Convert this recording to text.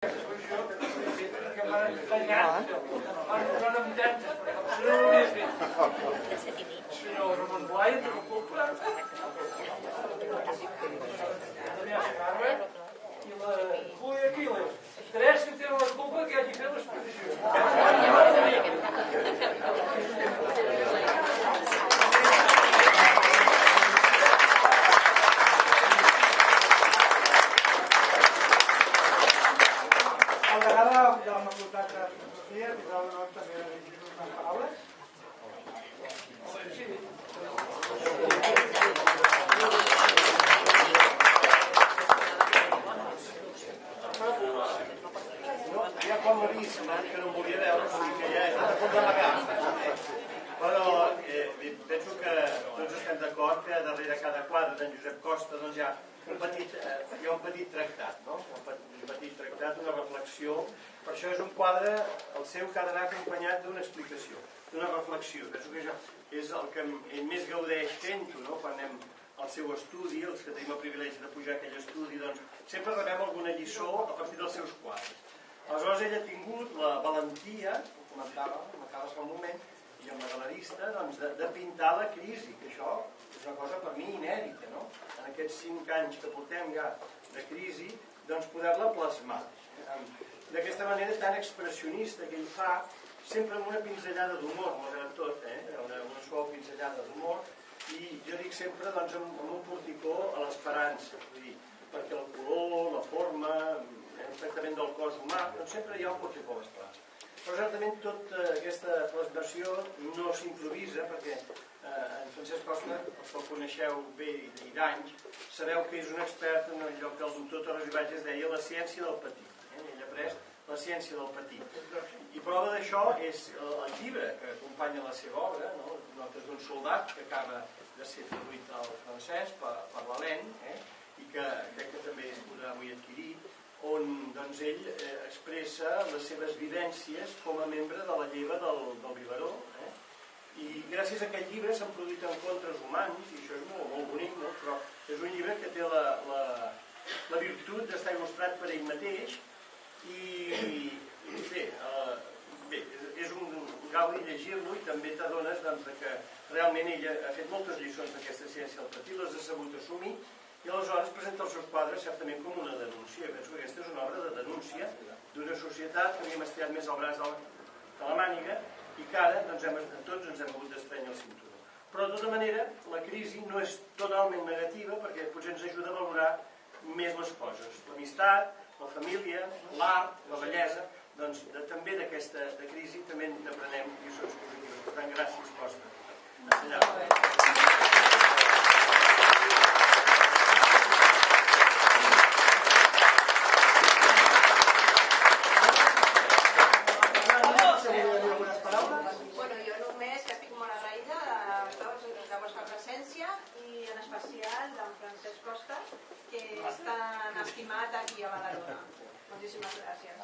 Senyor Ramon Blai, té la culpa. I la Júlia Quiles. Tres que tenen la culpa que hagi fet l'exposició. El delegada de la Facultat de Filosofia tindrà l'honor també de dirigir-nos unes paraules. Ja quan l'ha vist, que no em volia veure, o sigui que ja he estat a punt d'amagar. Però penso que tots estem d'acord que darrere cada quadre d'en Josep Costa doncs hi ha un petit tractat, no? Un petit tractat, una reflexió. Per això és un quadre, el seu, que ha d'anar acompanyat d'una explicació, d'una reflexió. Penso que això és el que més gaudeix fent-ho, no? Quan anem al seu estudi, els que tenim el privilegi de pujar a aquell estudi, doncs sempre rebem alguna lliçó a partir dels seus quadres. Aleshores ell ha tingut la valentia, ho comentava fa un moment, i amb la galerista, doncs, de pintar la crisi, que això és una cosa per mi inèdita, no? En aquests 5 anys que portem ja de crisi, doncs poder-la plasmar. D'aquesta manera tan expressionista que ell fa, sempre amb una pinzellada d'humor, malgrat tot, una suau pinzellada d'humor, i jo dic sempre doncs, amb un porticó a l'esperança, perquè el color, la forma, el tractament del cos humà, doncs sempre hi ha un porticó a l'esperança. Però certament tota aquesta plasmació no s'improvisa, perquè en Francesc Costa, els que el coneixeu bé i d'anys, sabeu que és un expert en allò que el doctor Torres i Bages deia la ciència del patir. Ell ha pres la ciència del patir. I prova d'això és el llibre que acompanya la seva obra, no? Notes d'un soldat, que acaba de ser traduït al francès per l'Helene, i que crec que també es podrà avui adquirir, on doncs, ell expressa les seves vivències com a membre de la lleva del Vilaró. I gràcies a aquest llibre s'han produït encontres humans, i això és molt bonic, no? Però és un llibre que té la virtut d'estar il·lustrat per ell mateix, i bé, és un gaudi llegir-lo, i també t'adones doncs, que realment ell ha fet moltes lliçons d'aquesta ciència del patir, les ha sabut assumir, i aleshores presenta els seus quadres certament com una denúncia. Jo penso que aquesta és una obra de denúncia d'una societat que havíem estirat més al braç de la màniga i que ara doncs, tots ens hem hagut d'estrènyer el cinturó. Però de tota manera la crisi no és totalment negativa, perquè potser ens ajuda a valorar més les coses, l'amistat, la família, l'art, la bellesa. Doncs també d'aquesta crisi també n'aprenem lliçons positives. Per tant, gràcies, Costa. Bueno, jo només que estic molt agraïda a tots de la vostra presència i en especial d'en Francesc Costa, que és tan estimat aquí a Badalona. Moltíssimes gràcies.